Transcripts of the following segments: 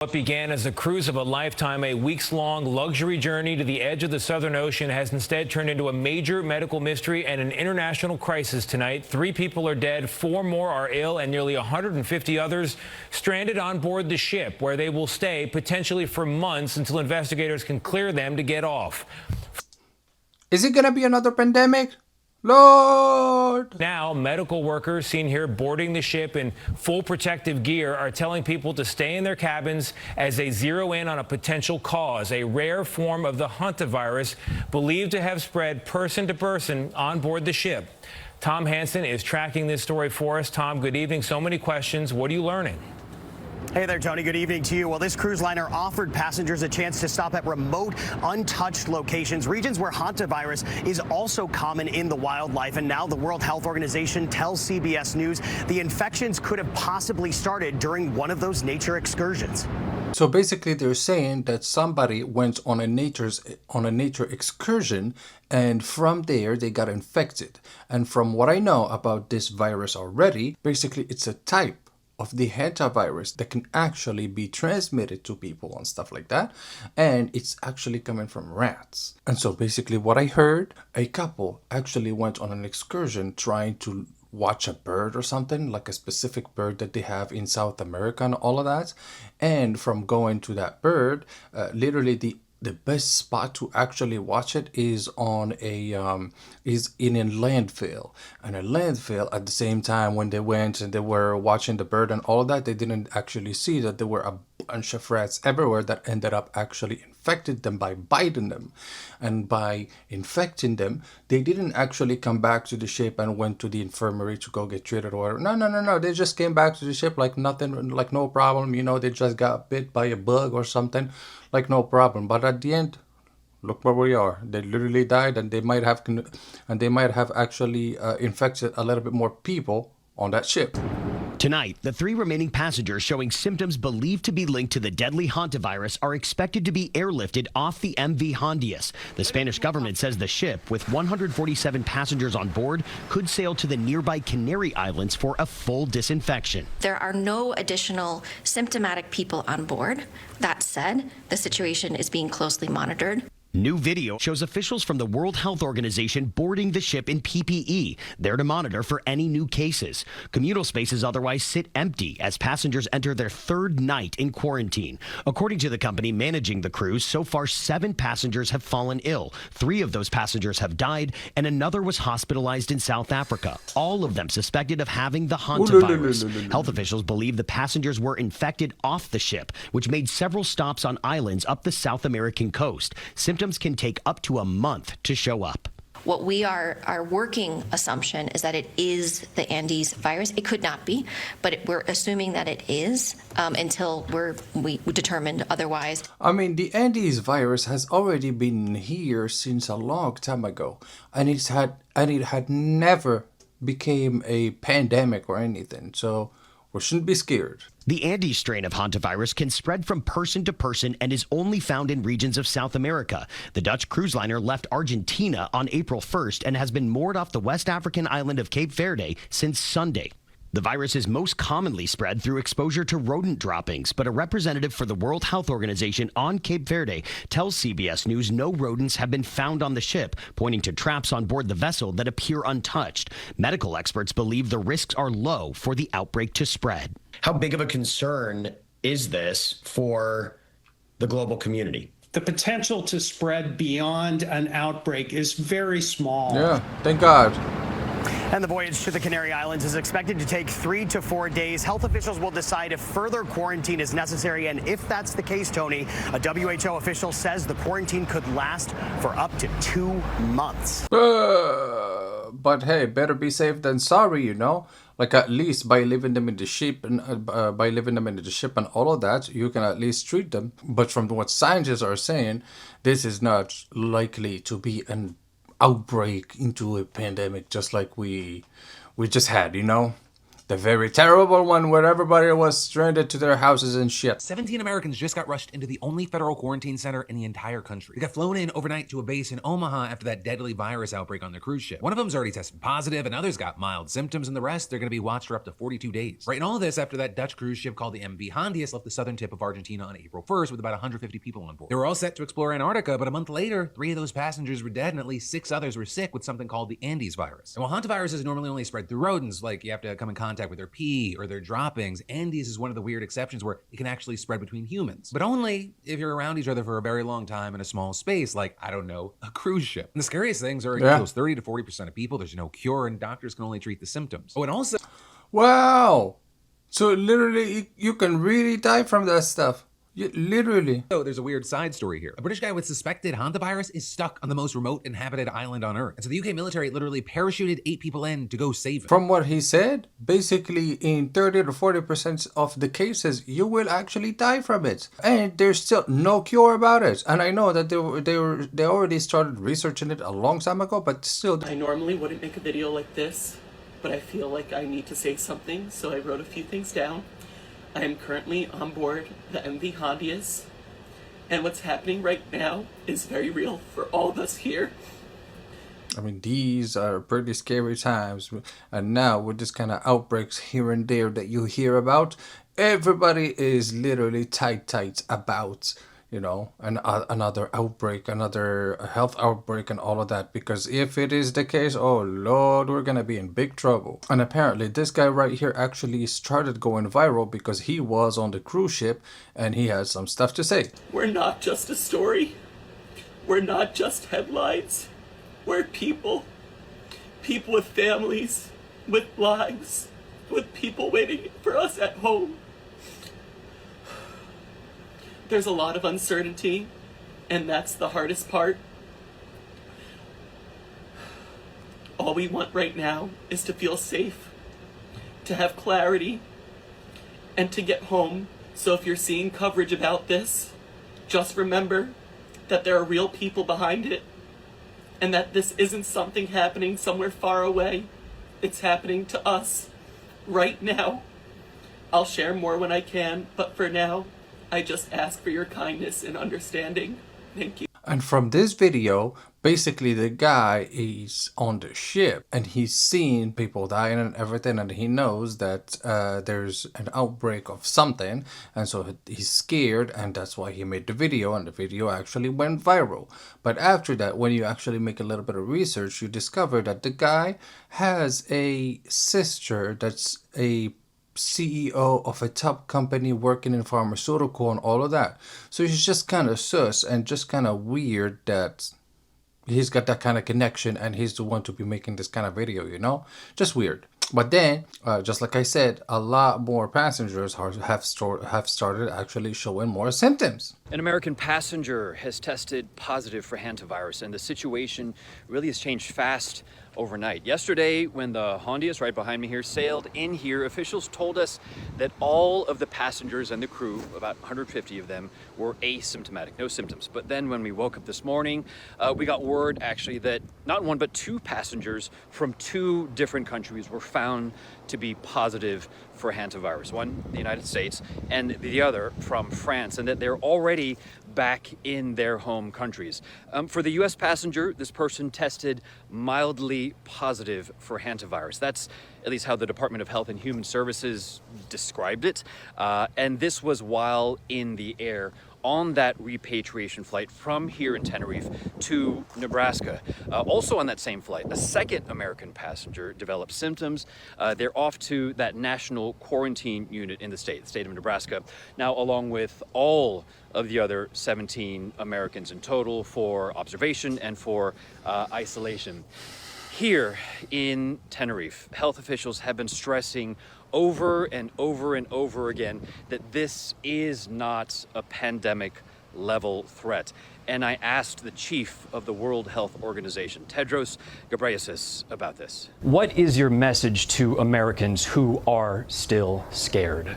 What began as a cruise of a lifetime, a weeks-long luxury journey to the edge of the Southern Ocean, has instead turned into a major medical mystery and an international crisis tonight. 3 people are dead, 4 more are ill, and nearly 150 others stranded on board the ship, where they will stay potentially for months until investigators can clear them to get off. Is it gonna be another pandemic? Lord! Now, medical workers seen here boarding the ship in full protective gear are telling people to stay in their cabins as they zero in on a potential cause, a rare form of the Hantavirus believed to have spread person to person on board the ship. Tom Hansen is tracking this story for us. Tom, good evening. So many questions. What are you learning? Hey there, Tony. Good evening to you. Well, this cruise liner offered passengers a chance to stop at remote, untouched locations, regions where hantavirus is also common in the wildlife. And now the World Health Organization tells CBS News the infections could have possibly started during one of those nature excursions. So basically they're saying that somebody went on a nature excursion, and from there they got infected. And from what I know about this virus already, basically it's a type of the hantavirus that can actually be transmitted to people and stuff like that, and it's actually coming from rats. And so basically what I heard, a couple actually went on an excursion trying to watch a bird or something, like a specific bird that they have in South America and all of that. And from going to that bird, literally the best spot to actually watch it is on is in a landfill. And a landfill, at the same time when they went and they were watching the bird and all of that, they didn't actually see that there were a bunch of rats everywhere that ended up actually infected them by biting them. And by infecting them, they didn't actually come back to the ship and went to the infirmary to go get treated or whatever. No. They just came back to the ship like nothing, like no problem. You know, they just got bit by a bug or something, like no problem. But at the end, look where we are. They literally died, and they might have actually infected a little bit more people on that ship. Tonight, the 3 remaining passengers showing symptoms believed to be linked to the deadly hantavirus are expected to be airlifted off the MV Hondias. The Spanish government says the ship, with 147 passengers on board, could sail to the nearby Canary Islands for a full disinfection. There are no additional symptomatic people on board. That said, the situation is being closely monitored. New video shows officials from the World Health Organization boarding the ship in PPE, there to monitor for any new cases. Communal spaces otherwise sit empty as passengers enter their 3rd night in quarantine. According to the company managing the cruise, so far 7 passengers have fallen ill. 3 of those passengers have died, and another was hospitalized in South Africa. All of them suspected of having the hantavirus. Health officials believe the passengers were infected off the ship, which made several stops on islands up the South American coast. Symptoms can take up to a month to show up. What we are, our working assumption is that it is the Andes virus. It could not be, but we're assuming that it is until we determined otherwise. I mean, the Andes virus has already been here since a long time ago, and it had never became a pandemic or anything. So we shouldn't be scared. The Andes strain of hantavirus can spread from person to person and is only found in regions of South America. The Dutch cruise liner left Argentina on April 1st and has been moored off the West African island of Cape Verde since Sunday. The virus is most commonly spread through exposure to rodent droppings, but a representative for the World Health Organization on Cape Verde tells CBS News no rodents have been found on the ship, pointing to traps on board the vessel that appear untouched. Medical experts believe the risks are low for the outbreak to spread. How big of a concern is this for the global community? The potential to spread beyond an outbreak is very small. Yeah, thank God. And the voyage to the Canary Islands is expected to take 3 to 4 days. Health officials will decide if further quarantine is necessary. And if that's the case, Tony, a WHO official says the quarantine could last for up to 2 months. But hey, better be safe than sorry, you know? Like, at least by leaving them in the ship and all of that, you can at least treat them. But from what scientists are saying, this is not likely to be an outbreak into a pandemic just like we just had, you know? The very terrible one where everybody was stranded to their houses and shit. 17 Americans just got rushed into the only federal quarantine center in the entire country. They got flown in overnight to a base in Omaha after that deadly virus outbreak on their cruise ship. One of them's already tested positive, and others got mild symptoms, and the rest, they're gonna be watched for up to 42 days. Right, and all of this after that Dutch cruise ship called the MV Hantavirus left the southern tip of Argentina on April 1st with about 150 people on board. They were all set to explore Antarctica, but a month later, 3 of those passengers were dead, and at least 6 others were sick with something called the Andes virus. And while Hantavirus is normally only spread through rodents, like you have to come in contact with their pee or their droppings, Andes is one of the weird exceptions where it can actually spread between humans. But only if you're around each other for a very long time in a small space, like, I don't know, a cruise ship. And the scariest things are it kills 30 to 40% of people, there's no cure, and doctors can only treat the symptoms. Oh, and also... Wow! So literally, you can really die from that stuff. Literally. So there's a weird side story here. A British guy with suspected Hantavirus is stuck on the most remote inhabited island on Earth. And so the UK military literally parachuted 8 people in to go save him. From what he said, basically in 30 to 40% of the cases, you will actually die from it. And there's still no cure about it. And I know that they already started researching it a long time ago, but still. I normally wouldn't make a video like this, but I feel like I need to say something, so I wrote a few things down. I am currently on board the MV Hantavirus, and what's happening right now is very real for all of us here. I mean, these are pretty scary times, and now with this kind of outbreaks here and there that you hear about, everybody is literally tight about, you know, another outbreak, another health outbreak and all of that. Because if it is the case, oh Lord, we're gonna be in big trouble. And apparently this guy right here actually started going viral because he was on the cruise ship and he had some stuff to say. We're not just a story. We're not just headlines. We're people. People with families, with lives, with people waiting for us at home. There's a lot of uncertainty, and that's the hardest part. All we want right now is to feel safe, to have clarity, and to get home. So if you're seeing coverage about this, just remember that there are real people behind it, and that this isn't something happening somewhere far away. It's happening to us right now. I'll share more when I can, but for now, I just ask for your kindness and understanding. Thank you. And from this video, basically the guy is on the ship and he's seeing people dying and everything, and he knows that there's an outbreak of something, and so he's scared, and that's why he made the video, and the video actually went viral. But after that, when you actually make a little bit of research, you discover that the guy has a sister that's a CEO of a top company working in pharmaceutical and all of that. So it's just kind of sus and just kind of weird that he's got that kind of connection and he's the one to be making this kind of video, you know? Just weird. But then, just like I said, a lot more passengers have started actually showing more symptoms. An American passenger has tested positive for hantavirus, and the situation really has changed fast overnight. Yesterday, when the Hantavirus, right behind me here, sailed in here, officials told us that all of the passengers and the crew, about 150 of them, were asymptomatic, no symptoms. But then when we woke up this morning, we got word actually that not one but 2 passengers from 2 different countries were found to be positive for hantavirus. One, the United States, and the other from France, and that they're already back in their home countries. For the US passenger, this person tested mildly positive for hantavirus. That's at least how the Department of Health and Human Services described it. And this was while in the air on that repatriation flight from here in Tenerife to Nebraska. Also on that same flight, a second American passenger developed symptoms. They're off to that national quarantine unit in the state of Nebraska, now along with all of the other 17 Americans in total for observation and for isolation. Here in Tenerife, health officials have been stressing over and over and over again that this is not a pandemic level threat. And I asked the chief of the World Health Organization, Tedros Ghebreyesus, about this. What is your message to Americans who are still scared?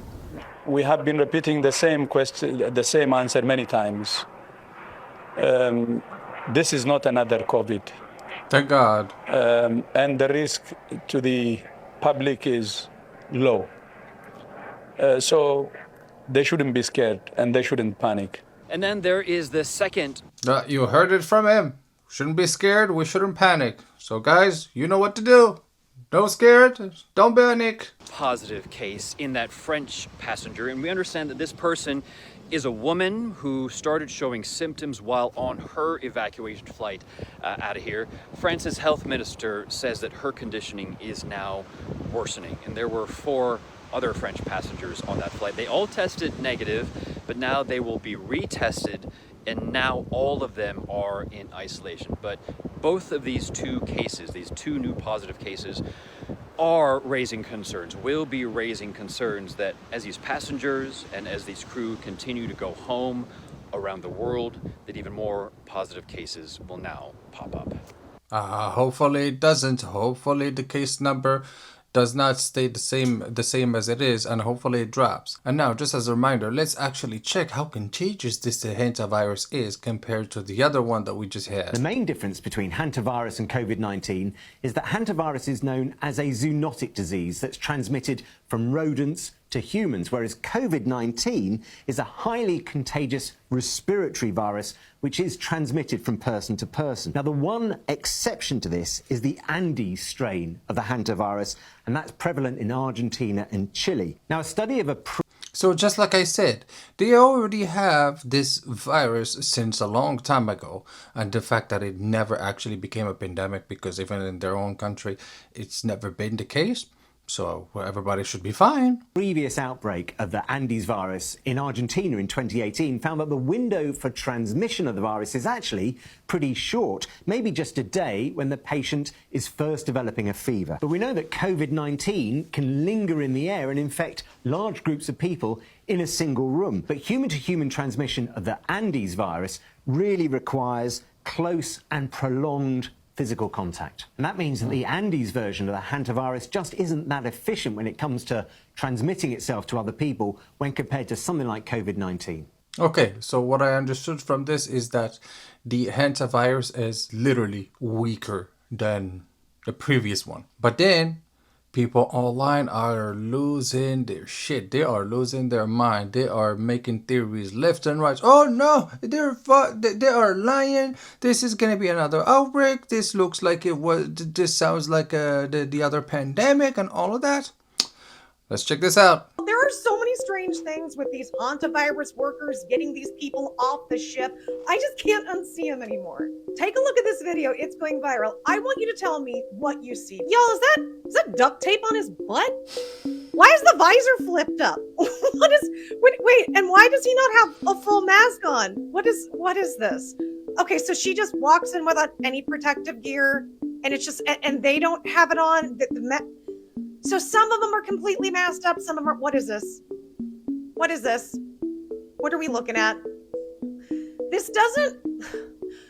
We have been repeating the same question, the same answer many times. This is not another COVID. Thank God. And the risk to the public is low. So they shouldn't be scared and they shouldn't panic. And then there is the second. You heard it from him. Shouldn't be scared. We shouldn't panic. So guys, you know what to do. Don't scared. Don't panic. Positive case in that French passenger. And we understand that this person is a woman who started showing symptoms while on her evacuation flight out of here. France's health minister says that her conditioning is now worsening. And there were 4 other French passengers on that flight. They all tested negative, but now they will be retested, and now all of them are in isolation. But both of these 2 cases, these 2 new positive cases, are raising concerns, will be raising concerns that as these passengers and as these crew continue to go home around the world, that even more positive cases will now pop up. Hopefully it doesn't. Hopefully the case number does not stay the same as it is, and hopefully it drops. And now, just as a reminder, let's actually check how contagious this hantavirus is compared to the other one that we just had. The main difference between hantavirus and COVID-19 is that hantavirus is known as a zoonotic disease that's transmitted from rodents to humans, whereas COVID-19 is a highly contagious respiratory virus which is transmitted from person to person. Now, the one exception to this is the Andes strain of the hantavirus, and that's prevalent in Argentina and Chile. Now, a study of a So just like I said, they already have this virus since a long time ago, and the fact that it never actually became a pandemic, because even in their own country, it's never been the case. So everybody should be fine. Previous outbreak of the Andes virus in Argentina in 2018 found that the window for transmission of the virus is actually pretty short, maybe just a day when the patient is first developing a fever. But we know that COVID-19 can linger in the air and infect large groups of people in a single room. But human-to-human transmission of the Andes virus really requires close and prolonged physical contact. And that means that the Andes version of the hantavirus just isn't that efficient when it comes to transmitting itself to other people when compared to something like COVID-19. Okay, so what I understood from this is that the hantavirus is literally weaker than the previous one. But then people online are losing their shit. They are losing their mind. They are making theories left and right. Oh no, they are lying. This is gonna be another outbreak. This looks like it was. This sounds like the other pandemic and all of that. Let's check this out. There are so many strange things with these hantavirus workers getting these people off the ship. I just can't unsee them anymore. Take a look at this video. It's going viral. I want you to tell me what you see. Y'all, is that duct tape on his butt? Why is the visor flipped up? Wait, and why does he not have a full mask on? What is this? Okay, so she just walks in without any protective gear, and it's just, and they don't have it on. So some of them are completely masked up. Some of them are, what is this? What is this? What are we looking at? This doesn't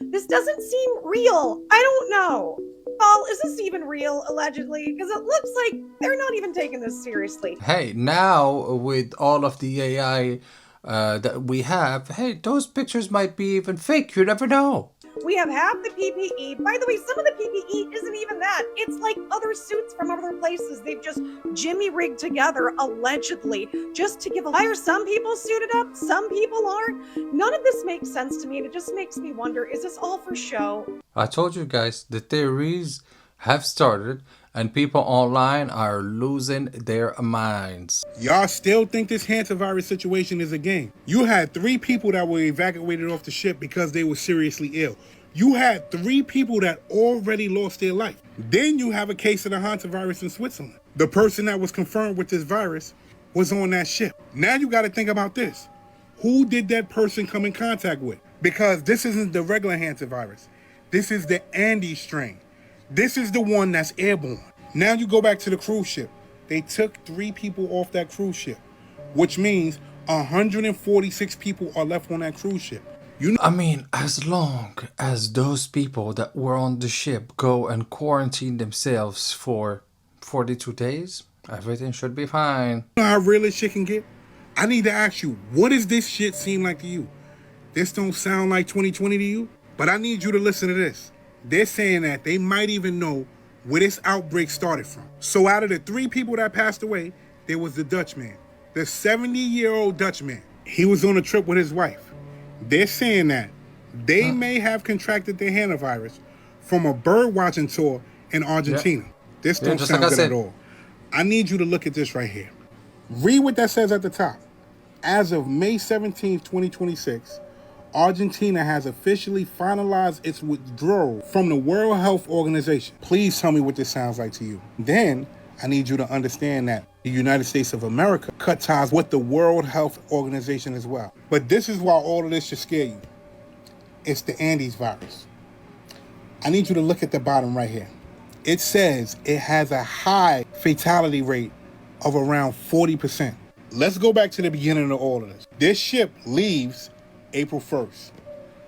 seem real. I don't know. Paul, is this even real, allegedly? Because it looks like they're not even taking this seriously. Hey, now with all of the AI that we have, hey, those pictures might be even fake. You never know. We have half the PPE. By the way, some of the PPE isn't even that. It's like other suits from other places. They've just jimmy rigged together, allegedly, just to give a liar. Some people suited up, some people aren't. None of this makes sense to me, and it just makes me wonder, is this all for show? I told you guys, the theories have started, and people online are losing their minds. Y'all still think this hantavirus situation is a game? You had 3 people that were evacuated off the ship because they were seriously ill. You had 3 people that already lost their life. Then you have a case of the hantavirus in Switzerland. The person that was confirmed with this virus was on that ship. Now you got to think about this. Who did that person come in contact with? Because this isn't the regular hantavirus. This is the Andes strain. This is the one that's airborne. Now you go back to the cruise ship. They took 3 people off that cruise ship, which means 146 people are left on that cruise ship. I mean, as long as those people that were on the ship go and quarantine themselves for 42 days, everything should be fine. You know how real this shit can get? I need to ask you, what does this shit seem like to you? This don't sound like 2020 to you? But I need you to listen to this. They're saying that they might even know where this outbreak started from. So out of the 3 people that passed away, there was the Dutchman, the 70-year-old Dutchman. He was on a trip with his wife. They're saying that they may have contracted the hantavirus from a bird watching tour in Argentina. This don't sound good at all. I need you to look at this right here. Read what that says at the top. As of May 17, 2026, Argentina has officially finalized its withdrawal from the World Health Organization. Please tell me what this sounds like to you. Then I need you to understand that the United States of America cut ties with the World Health Organization as well. But this is why all of this should scare you. It's the Andes virus. I need you to look at the bottom right here. It says it has a high fatality rate of around 40%. Let's go back to the beginning of all of this. This ship leaves April 1st.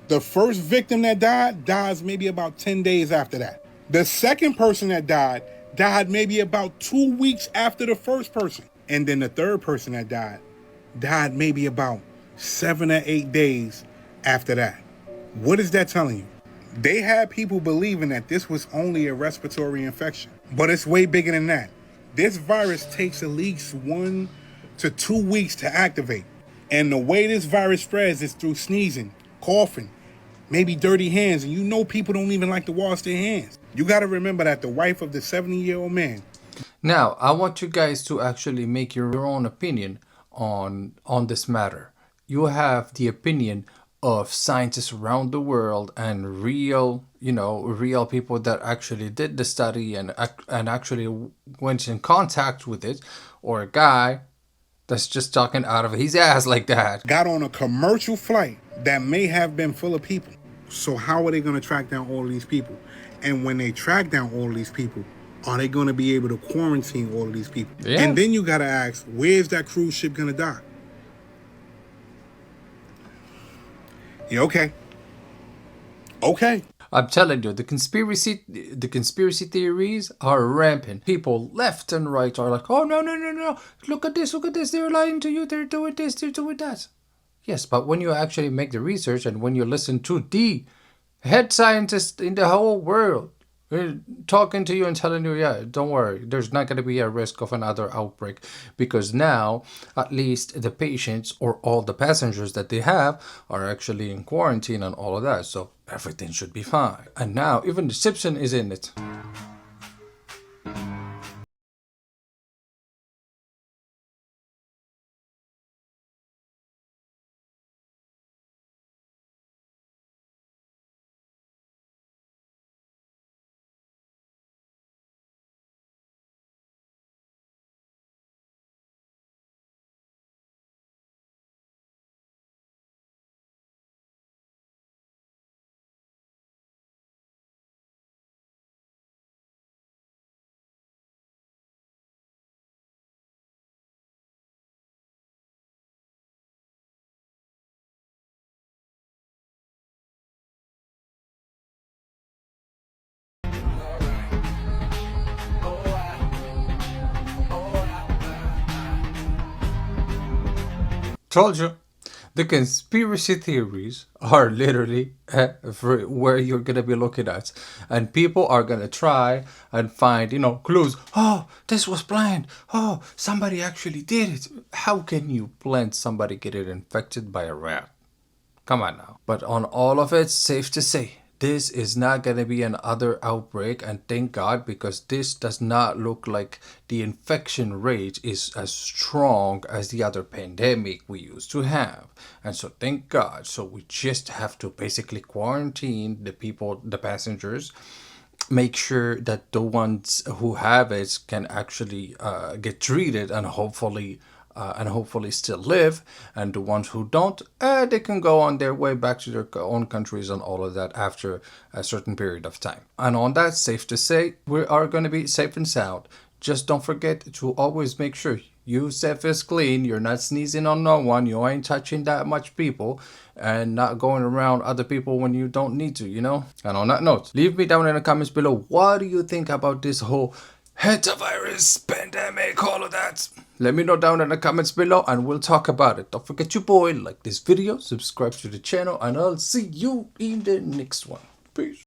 The first victim that dies maybe about 10 days after that. The second person that died maybe about 2 weeks after the first person. And then the third person that died maybe about 7 or 8 days after that. What is that telling you? They had people believing that this was only a respiratory infection, but it's way bigger than that. This virus takes at least 1 to 2 weeks to activate. And the way this virus spreads is through sneezing, coughing, maybe dirty hands. And you know people don't even like to wash their hands. You got to remember that the wife of the 70-year-old man. Now, I want you guys to actually make your own opinion on this matter. You have the opinion of scientists around the world and real people that actually did the study and actually went in contact with it, or a guy that's just talking out of his ass like that. Got on a commercial flight that may have been full of people. So how are they going to track down all of these people? And when they track down all of these people, are they going to be able to quarantine all of these people? Yeah. And then you got to ask, where's that cruise ship going to dock? Yeah, okay. Okay. I'm telling you, the conspiracy theories are rampant. People left and right are like, oh, no. Look at this. They're lying to you. They're doing this. They're doing that. Yes, but when you actually make the research and when you listen to the head scientist in the whole world talking to you and telling you, yeah, don't worry, there's not going to be a risk of another outbreak, because now at least the patients or all the passengers that they have are actually in quarantine and all of that, so everything should be fine. And now even the Simpson is in it. Told you. The conspiracy theories are literally where you're going to be looking at. And people are going to try and find, clues. Oh, this was planned. Oh, somebody actually did it. How can you plan somebody getting infected by a rat? Come on now. But on all of it, safe to say, this is not going to be another outbreak, and thank God, because this does not look like the infection rate is as strong as the other pandemic we used to have. And so thank God. So we just have to basically quarantine the people, the passengers, make sure that the ones who have it can actually get treated and hopefully still live, and the ones who don't, they can go on their way back to their own countries and all of that after a certain period of time. And on that, safe to say, we are going to be safe and sound. Just don't forget to always make sure yourself is clean, you're not sneezing on no one, you ain't touching that much people, and not going around other people when you don't need to, And on that note, leave me down in the comments below, what do you think about this whole hantavirus pandemic, all of that? Let me know down in the comments below and we'll talk about it. Don't forget, your boy, like this video, subscribe to the channel, and I'll see you in the next one. Peace.